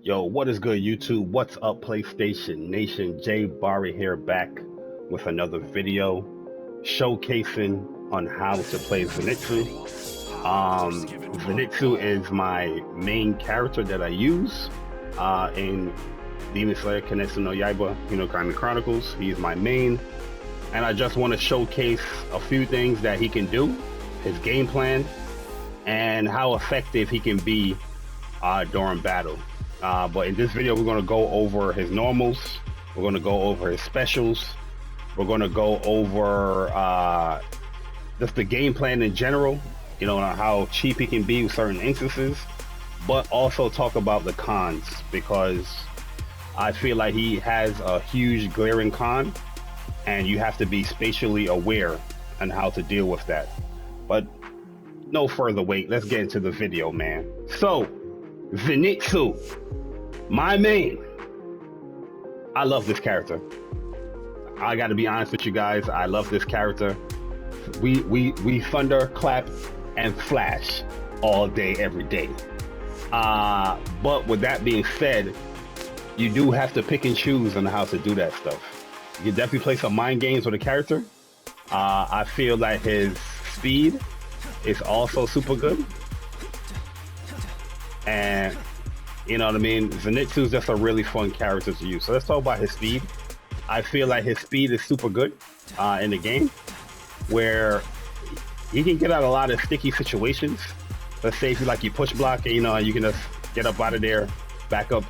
Yo, what is good, YouTube? What's up, PlayStation Nation? Jay Barry here, back with another video showcasing on how to play Zenitsu. Zenitsu is my main character that I use in Demon Slayer Kimetsu no Yaiba, Hinokami Chronicles. He's my main, and I just want to showcase a few things that he can do, his game plan, and how effective he can be during battle. But in this video, we're going to go over his normals, we're going to go over his specials, we're going to go over just the game plan in general, how cheap he can be with certain instances, but also talk about the cons, because I feel like he has a huge glaring con, and you have to be spatially aware on how to deal with that. But no further wait, let's get into the video, man. So, Zenitsu, my main. I love this character. I gotta be honest with you guys, I love this character. We thunder, clap, and flash all day, every day. But with that being said, you do have to pick and choose on how to do that stuff. You can definitely play some mind games with a character. I feel like his speed is also super good. And you know what I mean? Zenitsu is just a really fun character to use. So let's talk about his speed. I feel like his speed is super good in the game, where he can get out a lot of sticky situations. Let's say if you push block, and you can just get up out of there, back up,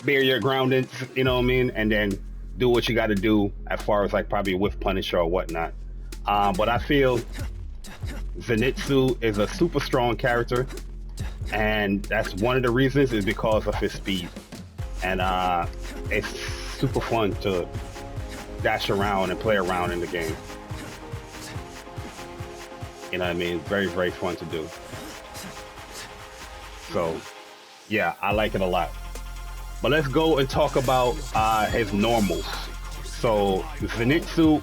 barrier grounded, and then do what you got to do as far as probably whiff punisher or whatnot. But I feel Zenitsu is a super strong character, and that's one of the reasons is because of his speed. And it's super fun to dash around and play around in the game. You know what I mean? Very, very fun to do. So yeah, I like it a lot. But let's go and talk about his normals. So Zenitsu,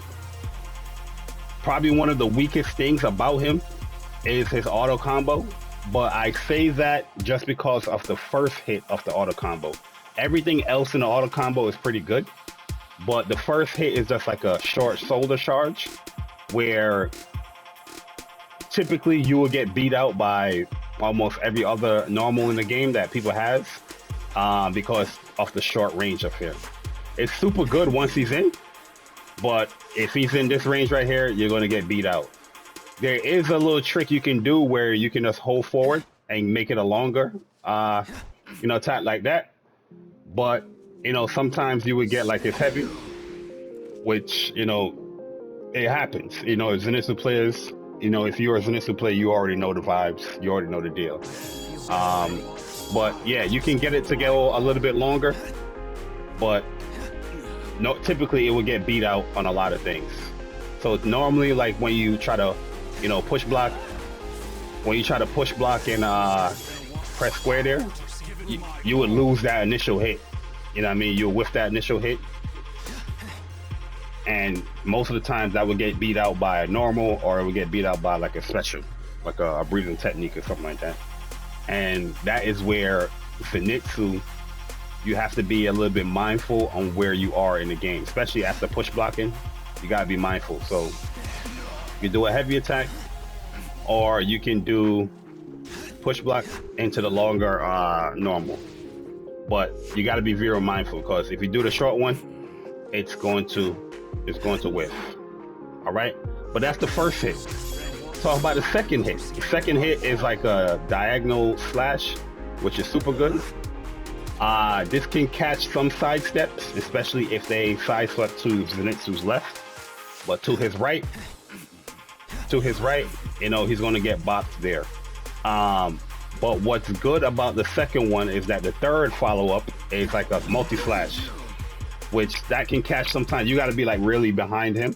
probably one of the weakest things about him is his auto combo. But I say that just because of the first hit of the auto combo. Everything else in the auto combo is pretty good, but the first hit is just like a short shoulder charge, where typically you will get beat out by almost every other normal in the game that people have, because of the short range of him. It's super good once he's in, but if he's in this range right here, you're going to get beat out. There is a little trick you can do where you can just hold forward and make it a longer, attack like that. But, sometimes you would get his heavy, which, it happens. Zenitsu players, if you're a Zenitsu player, you already know the vibes. You already know the deal. But yeah, you can get it to go a little bit longer, but no, typically it would get beat out on a lot of things. So it's normally when you try to push block, when you try to push block and press square there, you would lose that initial hit. You'll whiff that initial hit, and most of the times that would get beat out by a normal, or it would get beat out by a special, like a breathing technique or something like that. And that is where Zenitsu, you have to be a little bit mindful on where you are in the game, especially after push blocking. You gotta be mindful. So you can do a heavy attack, or you can do push block into the longer normal. But you got to be very mindful, because if you do the short one, it's going to whiff. All right, but that's the first hit. Talk about the second hit. The second hit is like a diagonal slash, which is super good. This can catch some side steps, especially if they side step to Zenitsu's left, but to his right, he's going to get bopped there. But what's good about the second one is that the third follow-up is like a multi-slash, which that can catch sometimes. You got to be really behind him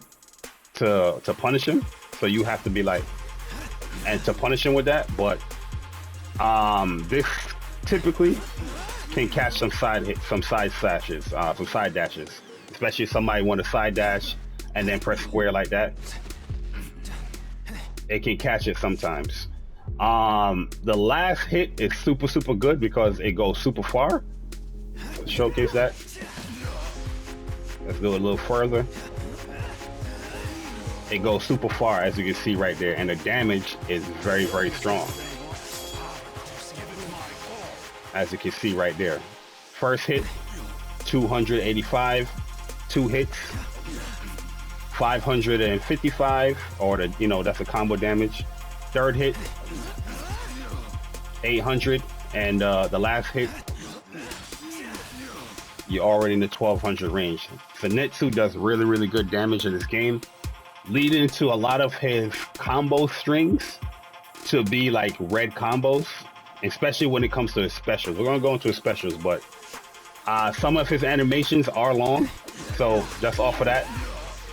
to punish him. So you have to be and to punish him with that. But this typically can catch some side hits, some side slashes, some side dashes, especially if somebody want to side dash and then press square like that. It can catch it sometimes. The last hit is super good because it goes super far. Let's showcase that. Let's go a little further. It goes super far, as you can see right there, and the damage is very strong, as you can see right there. First hit, 285. 2 hits, 555, or the, you know, that's a combo damage. Third hit, 800, and the last hit, you're already in the 1200 range. Zenitsu does really good damage in this game, leading to a lot of his combo strings to be like red combos, especially when it comes to his specials. We're gonna go into his specials, but some of his animations are long, so just off of that,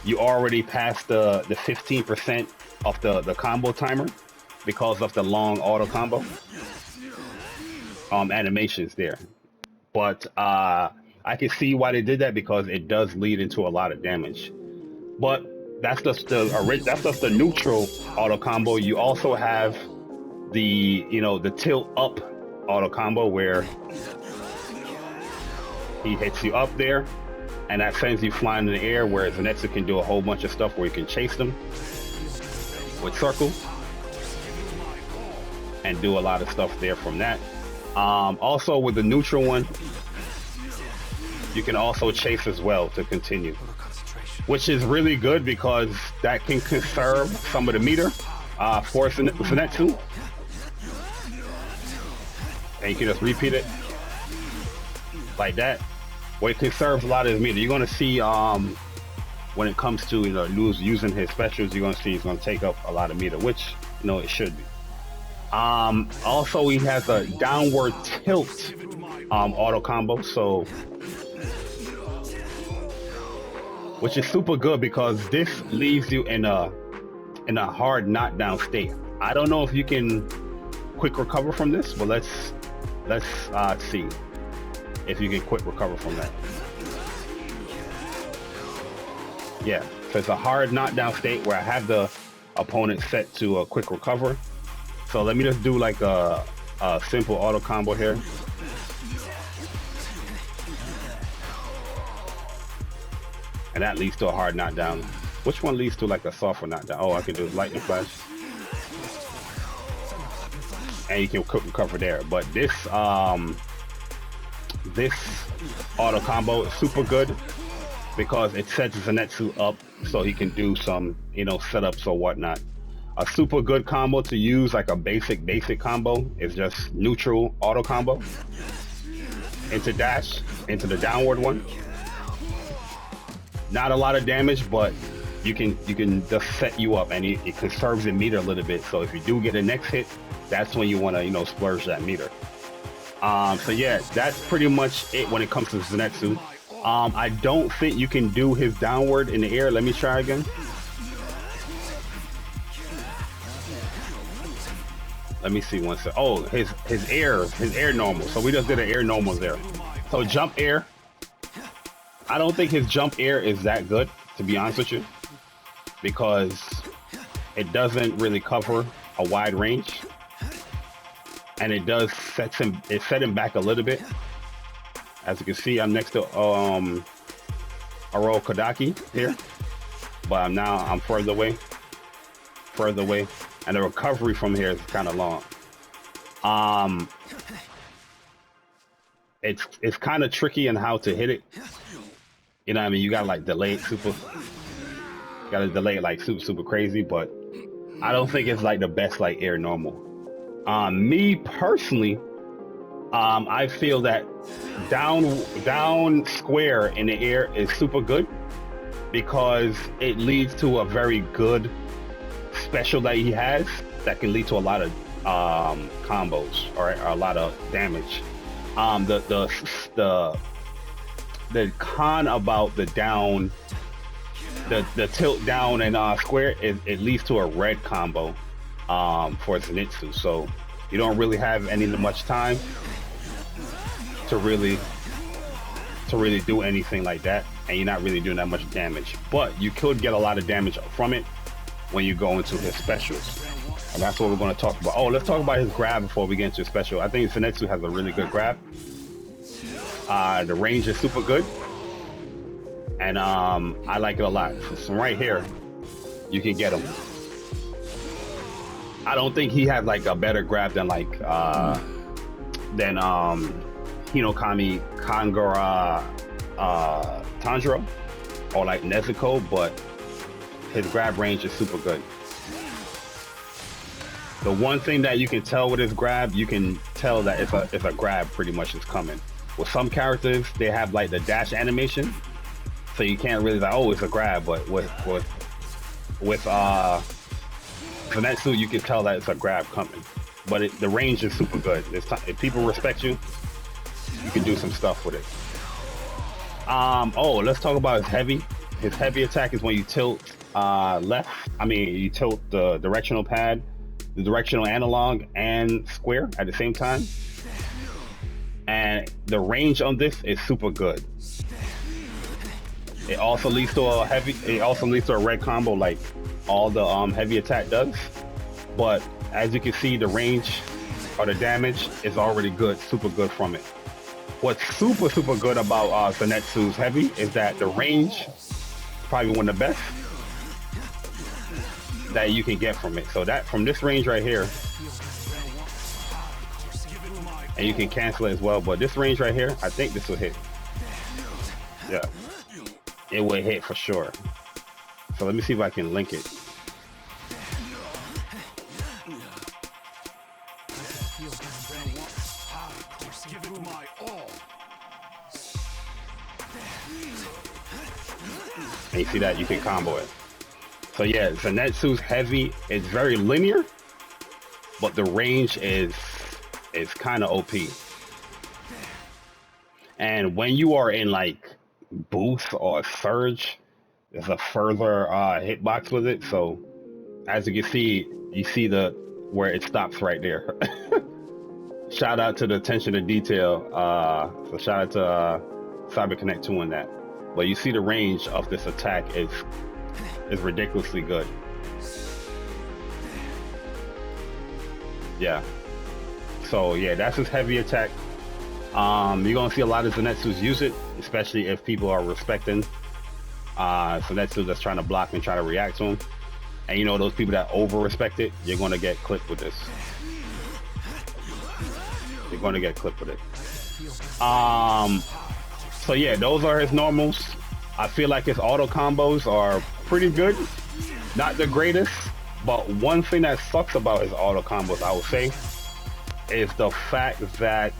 you already passed the 15% of the combo timer because of the long auto combo animations there. But I can see why they did that, because it does lead into a lot of damage. But that's just the neutral auto combo. You also have the, you know, the tilt up auto combo, where he hits you up there, and that sends you flying in the air, whereas Zenitsu can do a whole bunch of stuff where you can chase them with circle and do a lot of stuff there from that. Also with the neutral one, you can also chase as well to continue, which is really good because that can conserve some of the meter for Zenitsu, and you can just repeat it like that, where it conserves a lot of his meter. You're gonna see when it comes to, you know, using his specials, you're gonna see he's gonna take up a lot of meter, which, you know, it should be. Also, he has a downward tilt auto combo, so, which is super good because this leaves you in a hard knockdown state. I don't know if you can quick recover from this, but let's see if you can quick recover from that. Yeah, so it's a hard knockdown state where I have the opponent set to a quick recover. So let me just do like a simple auto combo here. And that leads to a hard knockdown. Which one leads to like a softer knockdown? Oh, I can do lightning flash. And you can quick recover there. But this auto combo is super good because it sets Zenitsu up so he can do some, you know, setups or whatnot. A super good combo to use, like a basic combo, is just neutral auto combo into dash, into the downward one. Not a lot of damage, but you can just set you up, and it conserves the meter a little bit. So if you do get a next hit, that's when you want to, you know, splurge that meter. So yeah, that's pretty much it when it comes to Zenitsu. I don't think you can do his downward in the air. Let me try again. Let me see one second. Oh, his air normal. So we just did an air normal there. So jump air. I don't think his jump air is that good, to be honest with you, because it doesn't really cover a wide range, and it does set him back a little bit. As you can see, I'm next to Aro Kodaki here, but I'm further away, and the recovery from here is kind of long. It's kind of tricky in how to hit it. You know what I mean? You gotta like delay it super crazy, but I don't think it's like the best like air normal. Me personally, I feel that down square in the air is super good because it leads to a very good special that he has that can lead to a lot of combos or a lot of damage. The con about the tilt down and square is it leads to a red combo for Zenitsu, so you don't really have much time to really do anything like that, and you're not really doing that much damage, but you could get a lot of damage from it when you go into his specials. And that's what we're going to talk about. Oh, let's talk about his grab before we get into special. I think Zenitsu has a really good grab. The range is super good. And I like it a lot. So from right here, you can get him. I don't think he has like a better grab than like Hinokami Kangara Tanjiro or like Nezuko, but his grab range is super good. The one thing that you can tell with his grab, you can tell that it's a grab pretty much is coming. With some characters, they have like the dash animation, so you can't really like, oh, it's a grab. But with Zenitsu, you can tell that it's a grab coming. But the range is super good. If people respect you, you can do some stuff with it. Oh, let's talk about his heavy. His heavy attack is when you tilt left. I mean, you tilt the directional pad, the directional analog, and square at the same time. And the range on this is super good. It also leads to a heavy. It also leads to a red combo, like all the heavy attack does. But as you can see, the range or the damage is already good, super good from it. What's super good about Zenitsu's heavy is that the range is probably one of the best that you can get from it. So that from this range right here, and you can cancel it as well, but this range right here, I think this will hit. Yeah, it will hit for sure. So let me see if I can link it. And you see that you can combo it. So yeah, Zenitsu's heavy is very linear, but the range is kind of OP. And when you are in like boost or surge, there's a further hitbox with it. So as you can see, you see where it stops right there. Shout out to the attention to detail. So shout out to CyberConnect 2 on that. But you see the range of this attack is ridiculously good. Yeah. So yeah, that's his heavy attack. You're gonna see a lot of Zenitsus use it, especially if people are respecting Zenitsu that's trying to block and try to react to him. And you know those people that over respect it, you're gonna get clipped with this. You're gonna get clipped with it. So yeah, those are his normals. I feel like his auto combos are pretty good. Not the greatest, but one thing that sucks about his auto combos, I would say, is the fact that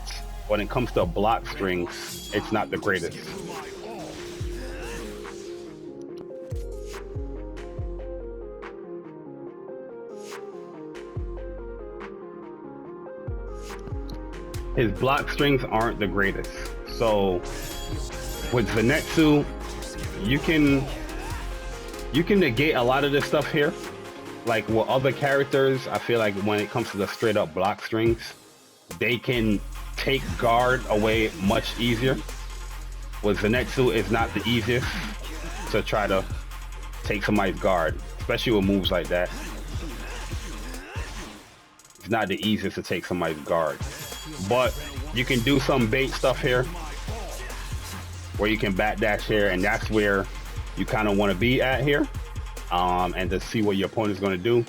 when it comes to block strings, it's not the greatest. His block strings aren't the greatest. So with Zenitsu, you can negate a lot of this stuff here. Like with other characters, I feel like when it comes to the straight up block strings, they can take guard away much easier. With Zenitsu, it's not the easiest to try to take somebody's guard, especially with moves like that. It's not the easiest to take somebody's guard. But you can do some bait stuff here, where you can backdash here, and that's where you kind of want to be at here. And to see what your opponent is going to do.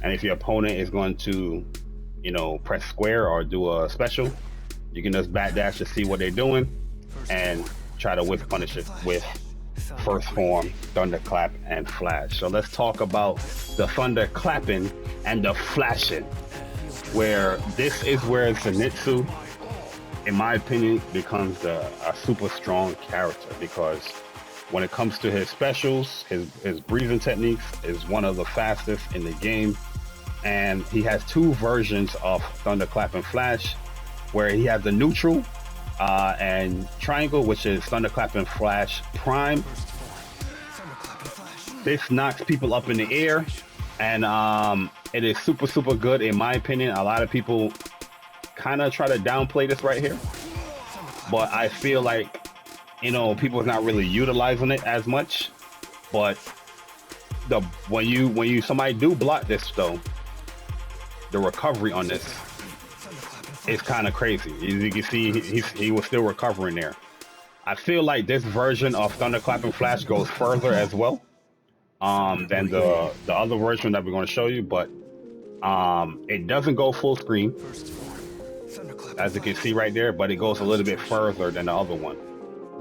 And if your opponent is going to, you know, press square or do a special, you can just backdash to see what they're doing and try to whiff punish it with first form, thunderclap, and flash. So let's talk about the thunderclapping and the flashing, where this is where Zenitsu, in my opinion, becomes a super strong character, because when it comes to his specials, his breathing techniques is one of the fastest in the game. And he has two versions of Thunderclap and Flash, where he has the neutral and triangle, which is Thunderclap and Flash Prime. This knocks people up in the air, and it is super good in my opinion. A lot of people kind of try to downplay this right here, but I feel like, you know, people are not really utilizing it as much. But when somebody do block this though, the recovery on this is kind of crazy. As you can see, he was still recovering there. I feel like this version of Thunderclap and Flash goes further as well than the other version that we're going to show you, but it doesn't go full screen, as you can see right there, but it goes a little bit further than the other one.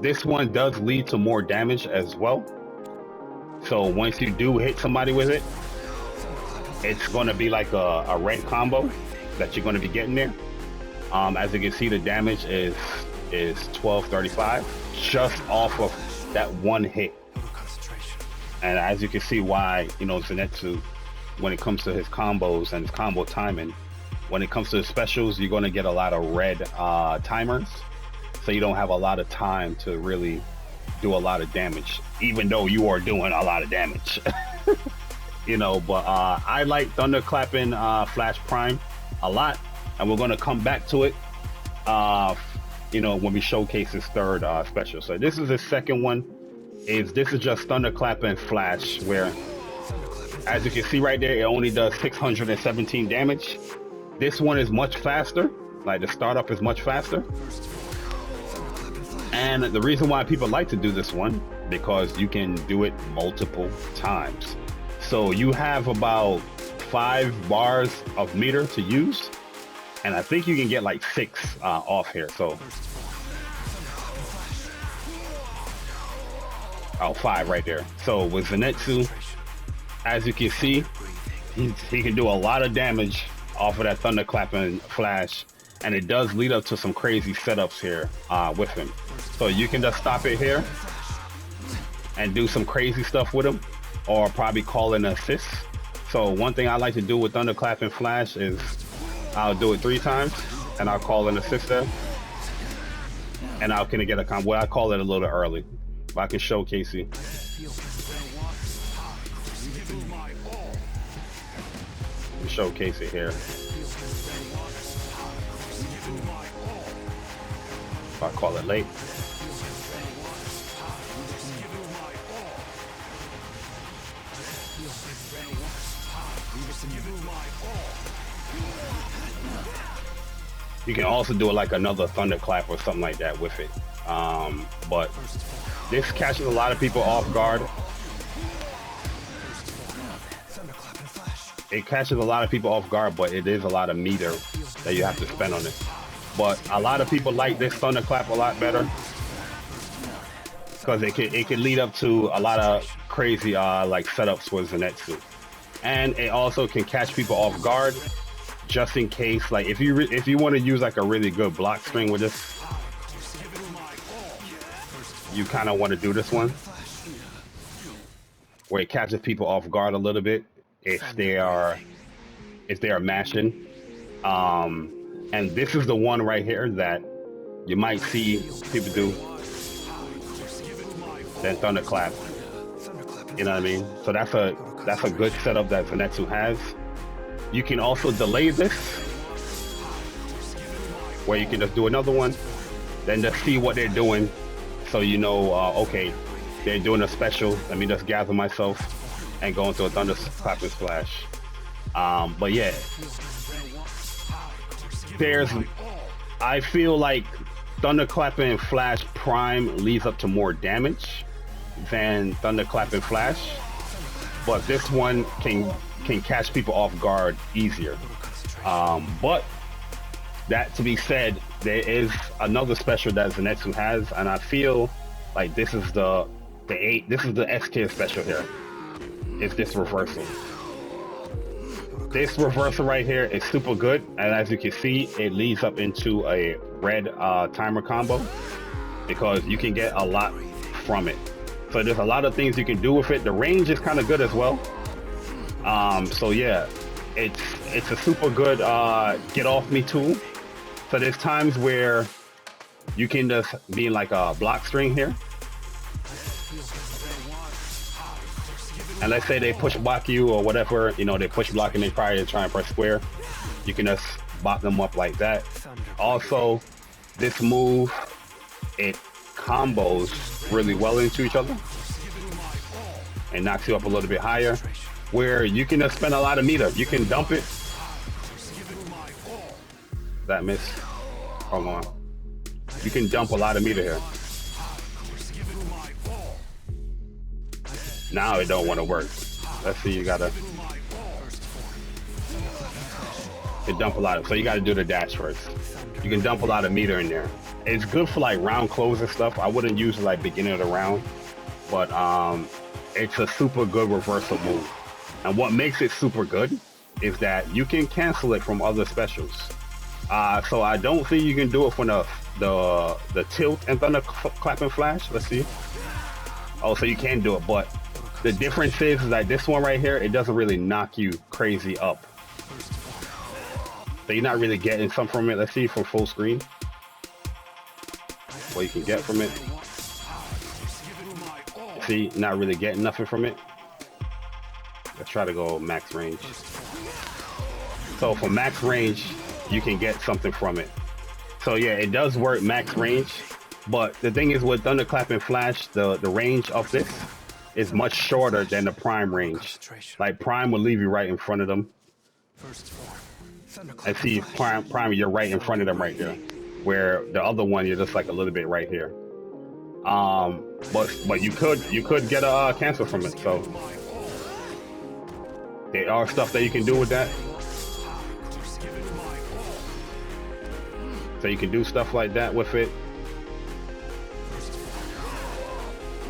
This one does lead to more damage as well. So once you do hit somebody with it, it's going to be like a red combo that you're going to be getting there. As you can see, the damage is 1235 just off of that one hit. And as you can see why, you know, Zenitsu, when it comes to his combos and his combo timing, when it comes to the specials, you're going to get a lot of red timers. So you don't have a lot of time to really do a lot of damage, even though you are doing a lot of damage. You know, but I like Thunderclapping Flash Prime a lot, and we're going to come back to it, you know, when we showcase his third special. So this is his second one. This is just Thunderclapping Flash, where, as you can see right there, it only does 617 damage. This one is much faster, like the startup is much faster. And the reason why people like to do this one, because you can do it multiple times. So you have about 5 bars of meter to use, and I think you can get like 6 off here. So, oh, 5 right there. So with Zenitsu, as you can see, he can do a lot of damage off of that Thunderclapping Flash, and it does lead up to some crazy setups here with him. So you can just stop it here and do some crazy stuff with him, or probably call an assist. So one thing I like to do with Thunderclapping Flash is I'll do it 3 times and I'll call an assist there, and I'll kind of get a combo. Well, I call it a little early, but I can showcase you. Showcase it here. I call it late. You can also do it like another thunderclap or something like that with it. But this catches a lot of people off guard. It catches a lot of people off guard, but it is a lot of meter that you have to spend on it. But a lot of people like this thunderclap a lot better because it can lead up to a lot of crazy like setups with Zenitsu, and it also can catch people off guard just in case. Like if you want to use like a really good block string with this, you kind of want to do this one where it catches people off guard a little bit if they are mashing. And this is the one right here that you might see people do. Then thunderclap. You know what I mean? So that's a good setup that Zenitsu has. You can also delay this, where you can just do another one, then just see what they're doing, so you know, okay, they're doing a special. Let me just gather myself and go into a thunderclapping splash. But yeah. I feel like Thunderclapping Flash Prime leads up to more damage than Thunderclapping Flash, but this one can catch people off guard easier. But that to be said, there is another special that Zenitsu has, and I feel like this is the S tier special here. It's this reversal. This reversal right here is super good, and as you can see, it leads up into a red timer combo because you can get a lot from it. So there's a lot of things you can do with it. The range is kind of good as well. So yeah, it's a super good get off me tool. So there's times where you can just be like a block string here. And let's say they push block you or whatever, you know, they push block and they probably try and press square. You can just bop them up like that. Also, this move, it combos really well into each other and knocks you up a little bit higher, where you can just spend a lot of meter. You can dump it that missed. Hold on. You can dump a lot of meter here. Now it don't want to work. Let's see, you gotta... It dump a lot of... So you gotta do the dash first. You can dump a lot of meter in there. It's good for like round closer stuff. I wouldn't use it like beginning of the round. But it's a super good reversal move. And what makes it super good is that you can cancel it from other specials. So I don't think you can do it from the tilt and thunder clap and flash. Let's see. Oh, so you can do it, but the difference is that this one right here, it doesn't really knock you crazy up. So you're not really getting something from it. Let's see from full screen what you can get from it. See, not really getting nothing from it. Let's try to go max range. So for max range, you can get something from it. So yeah, it does work max range, but the thing is with Thunderclap and Flash, the range of this is much shorter than the prime range. Like prime will leave you right in front of them. And see, prime, you're right in front of them right there. Where the other one, you're just like a little bit right here. But you could get a cancel from it. So there are stuff that you can do with that. So you can do stuff like that with it.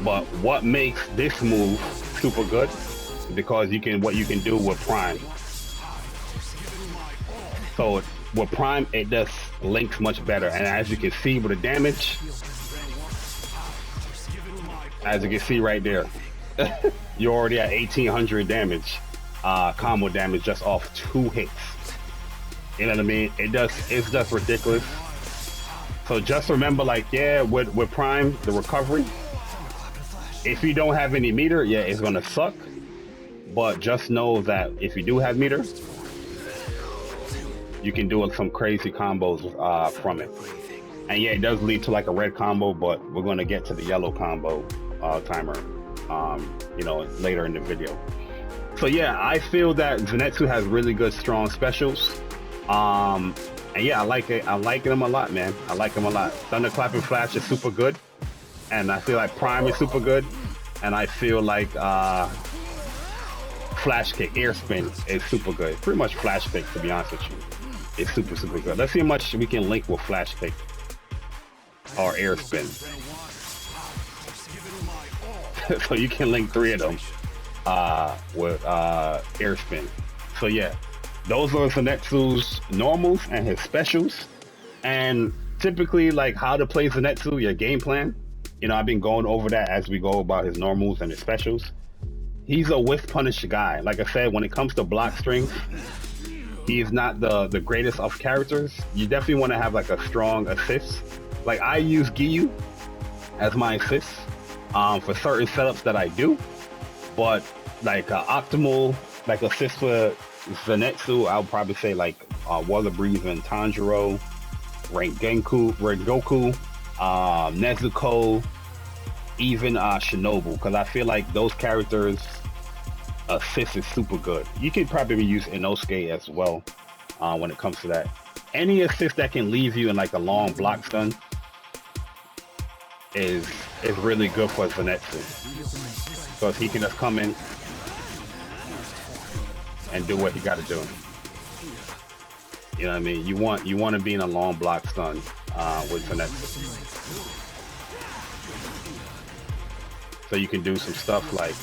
But what makes this move super good is because what you can do with prime. So with prime, it just links much better. And as you can see with the damage, as you can see right there, you're already at 1800 damage, combo damage just off 2 hits. You know what I mean? It's just ridiculous. So just remember, like, yeah, with prime, the recovery, if you don't have any meter, yeah, it's gonna suck. But just know that if you do have meter, you can do some crazy combos from it. And yeah, it does lead to like a red combo, but we're gonna get to the yellow combo timer, you know, later in the video. So yeah, I feel that Zenitsu has really good, strong specials. And yeah, I like it. I like them a lot, man. I like them a lot. Thunderclap and Flash is super good. And I feel like Prime is super good. And I feel like Flash Kick, Air Spin is super good. Pretty much Flash Kick, to be honest with you. It's super, super good. Let's see how much we can link with Flash Kick or Air Spin. So you can link 3 of them with Air Spin. So yeah, those are Zenitsu's normals and his specials. And typically, like how to play Zenitsu, your game plan. You know, I've been going over that as we go about his normals and his specials. He's a whiff punish guy. Like I said, when it comes to block strings, he's not the greatest of characters. You definitely want to have like a strong assist. Like I use Giyu as my assist for certain setups that I do. But like optimal like assist for Zenitsu, I would probably say like Water Breathing Tanjiro, Rengoku, Nezuko, even Shinobu, because I feel like those characters assist is super good. You can probably use Inosuke as well when it comes to that. Any assist that can leave you in like a long block stun is really good for Zenitsu, because he can just come in and do what he got to do. You know what I mean? You want to be in a long block stun with Zenitsu. So you can do some stuff like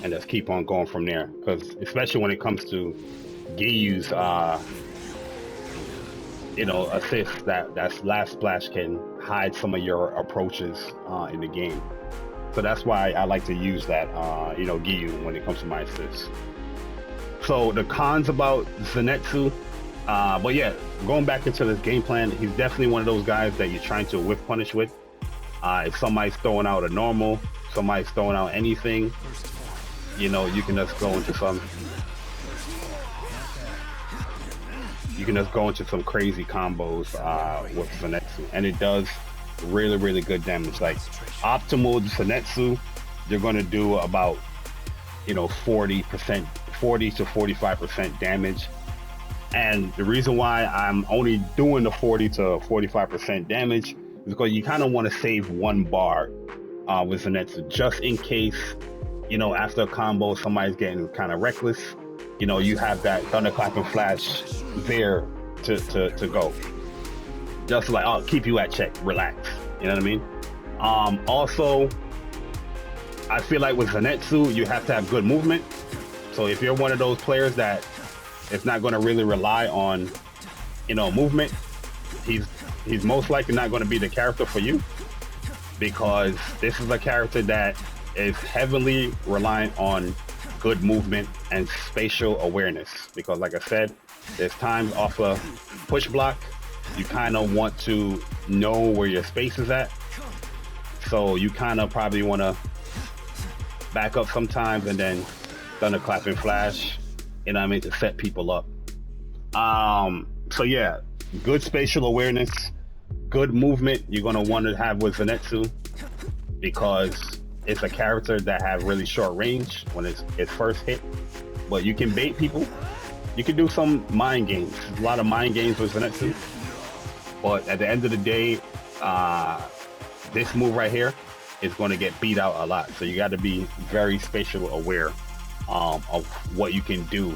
and just keep on going from there. Because especially when it comes to Giyu's you know, assist, that's last splash can hide some of your approaches in the game. So that's why I like to use that, you know, Giyu when it comes to my assists. So the cons about Zenitsu, but yeah, going back into this game plan, he's definitely one of those guys that you're trying to whiff punish with. If somebody's throwing out a normal, somebody's throwing out anything, you know, you can just go into some. You can just go into some crazy combos with Zenitsu, and it does really, really good damage. Like optimal Zenitsu you're going to do about, 40%, 40 to 45% damage. And the reason why I'm only doing the 40 to 45% damage is because you kind of want to save one bar with Zenitsu, just in case, after a combo, somebody's getting kind of reckless. You have that thunderclap and flash there to go. Just like, I'll keep you at check, relax. You know what I mean? Also, I feel like with Zenitsu, you have to have good movement. So if you're one of those players that is not going to really rely on, movement, he's most likely not going to be the character for you, because this is a character that is heavily reliant on good movement and spatial awareness. Because like I said, there's times off a push block, you kind of want to know where your space is at. So you kind of probably want to back up sometimes and then thunderclap and flash, to set people up. So yeah, good spatial awareness, good movement you're going to want to have with Zenitsu, because it's a character that has really short range when it's first hit. But you can bait people. You can do some mind games. There's a lot of mind games with Zenitsu. But at the end of the day, this move right here is going to get beat out a lot. So you got to be very spatial aware of what you can do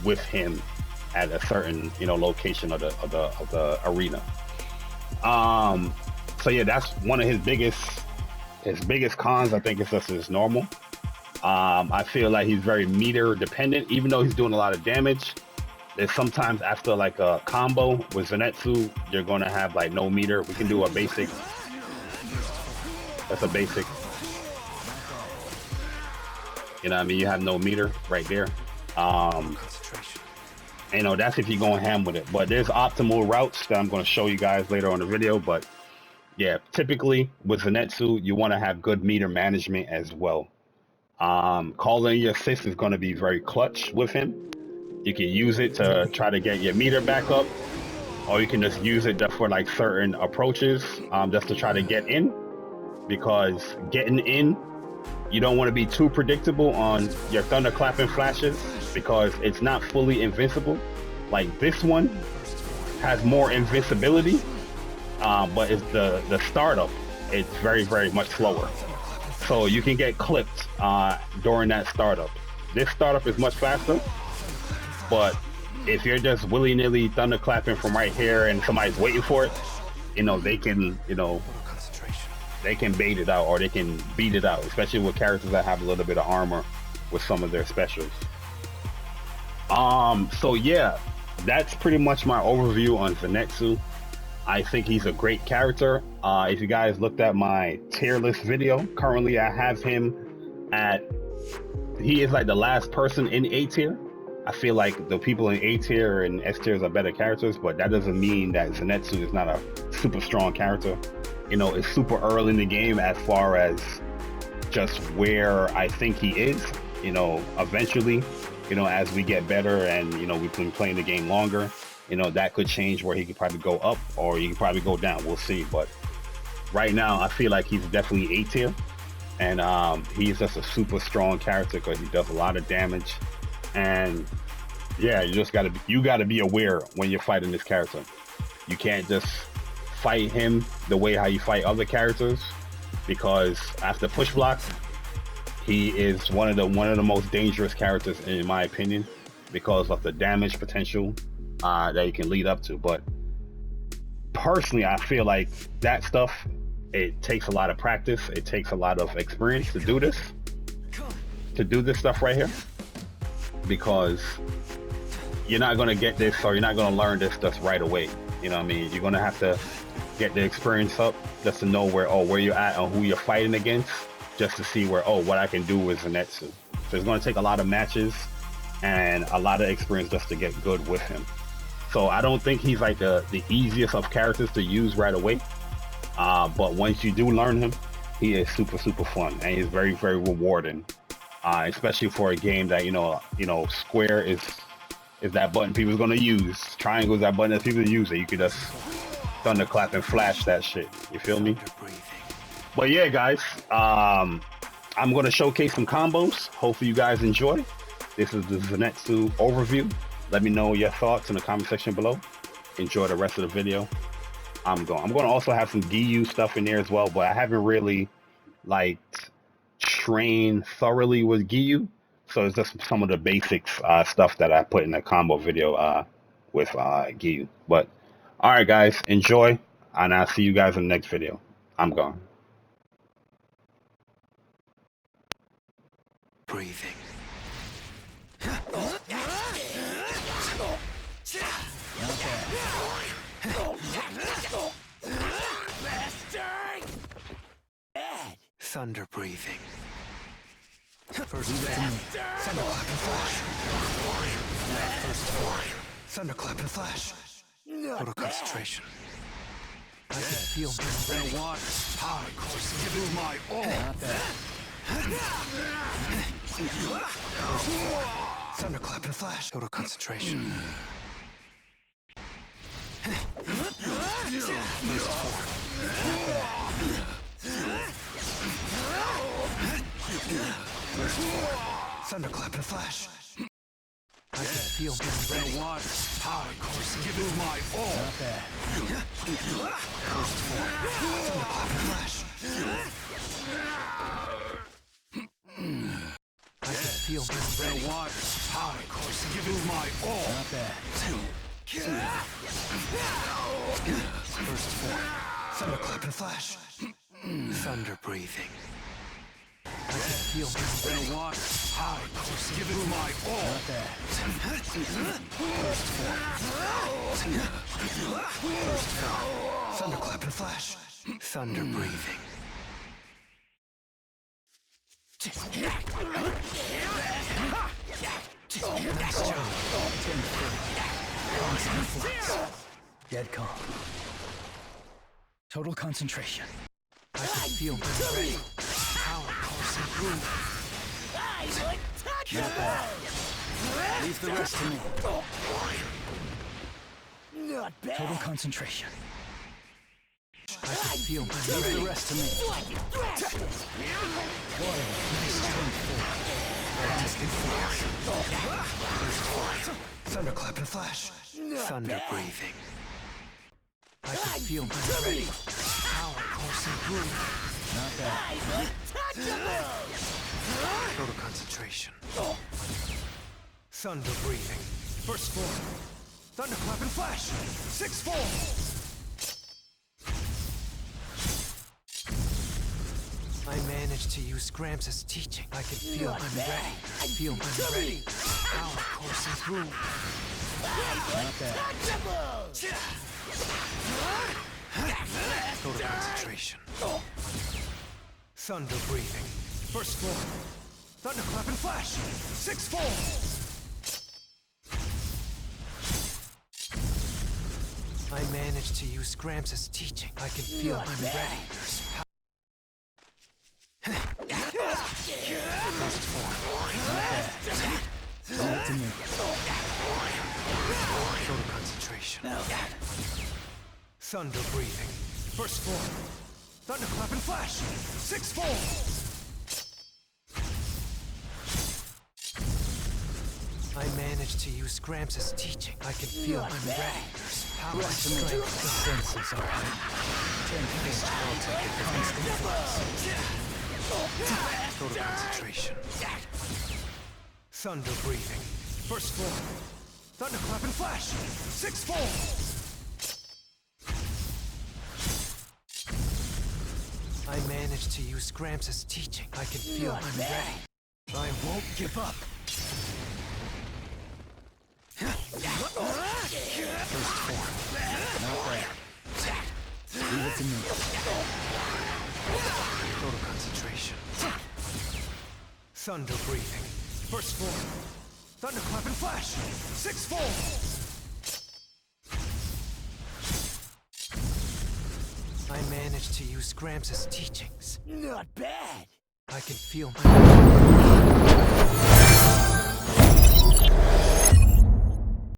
with him at a certain location of the arena. So yeah, that's one of his biggest cons. I think it's just his normal. I feel like he's very meter dependent, even though he's doing a lot of damage. There's sometimes after like a combo with Zenitsu, you're going to have like no meter. We can do a basic. That's a basic. You have no meter right there. That's if you're going ham with it. But there's optimal routes that I'm going to show you guys later on the video. But yeah, typically with Zenitsu, you want to have good meter management as well. Calling your assist is going to be very clutch with him. You can use it to try to get your meter back up, or you can just use it just for like certain approaches, just to try to get in, because getting in, you don't want to be too predictable on your thunderclap and flashes, because it's not fully invincible. Like this one has more invincibility, but it's the startup, it's very, very much slower. So you can get clipped during that startup. This startup is much faster, but if you're just willy-nilly thunderclapping from right here and somebody's waiting for it, they can, they can bait it out, or they can beat it out, especially with characters that have a little bit of armor with some of their specials. So yeah, that's pretty much my overview on Zenitsu. I think he's a great character. If you guys looked at my tier list video, currently I have him he is like the last person in A tier. I feel like the people in A tier and S tiers are better characters, but that doesn't mean that Zenitsu is not a super strong character. It's super early in the game as far as just where I think he is. Eventually, as we get better and, we've been playing the game longer, that could change where he could probably go up or he could probably go down. We'll see. But right now, I feel like he's definitely A tier. And he's just a super strong character because he does a lot of damage. And yeah, you gotta be aware when you're fighting this character. You can't just fight him the way how you fight other characters, because after push block, he is one of the most dangerous characters in my opinion, because of the damage potential that you can lead up to. But personally, I feel like that stuff, it takes a lot of practice, it takes a lot of experience to do this stuff right here, because you're not going to get this, or you're not going to learn this stuff right away. You're going to have to get the experience up just to know where you're at and who you're fighting against, just to see what I can do with Zenitsu. So it's going to take a lot of matches and a lot of experience just to get good with him. So I don't think he's like the easiest of characters to use right away. But once you do learn him, he is super, super fun, and he's very, very rewarding. Especially for a game that, square is that button people are going to use. Triangle is that button that people use. That you could just thunderclap and flash that shit. You feel me? But yeah, guys, I'm going to showcase some combos. Hopefully you guys enjoy. This is the Zenitsu overview. Let me know your thoughts in the comment section below. Enjoy the rest of the video. I'm going to also have some Giyu stuff in there as well, but I haven't really like trained thoroughly with Giyu. So it's just some of the basics stuff that I put in the combo video with Giyu. But all right, guys, enjoy, and I'll see you guys in the next video. I'm gone. Breathing. Thunder breathing. First thunderclap and flash. First thunderclap and flash. Total concentration. I can feel the water. Power course. Give it my all. Thunderclap and flash. Total concentration. Thunderclap and flash. I can feel the water. Power course. Give it my all. Not bad. First form. Thunderclap and flash. I can feel the water. Power course. Give it my all. Not bad. First form. Thunderclap and flash. Thunder breathing. I can feel the water. Power course. Give it my all. Not bad. First form. First form. Thunderclap and flash. Thunder breathing. Nice job. 10-30. Dead calm. Total concentration. I can feel ready. Power course improved. Not bad. Leave the rest to me. Not bad. Total concentration. I can feel leave the rest to me. Nice turn forward. Artistic force. Thunderclap and flash. Thunder breathing. I can feel ready. Power course improved. Not bad. Total concentration. Thunder breathing. First form. Thunderclap and flash. 6 forms. I managed to use Gramps' teaching. I can feel I'm ready. I feel I'm ready. Power course improved. Not bad. Total concentration. Thunder breathing. First form. Thunderclap and flash. 6 forms. I managed to use Gramps' teaching. I can feel I'm ready. First form. Not to me. Total concentration. Thunder breathing. First form. Thunderclap and flash. 6 forms. I managed to use Gramps' teaching. I can feel I'm ready. Power strength. The senses are heightened. 10 Total concentration. Thunder breathing. First form. Thunderclap and flash. 6 forms. I managed to use Gramps' teaching. I can feel I'm ready. I won't give up. First form. Not bad. Leave it to me. Total concentration. Thunder breathing. First form. Thunderclap and flash. 6 forms. I managed to use Gramps' teachings. Not bad. I can feel my...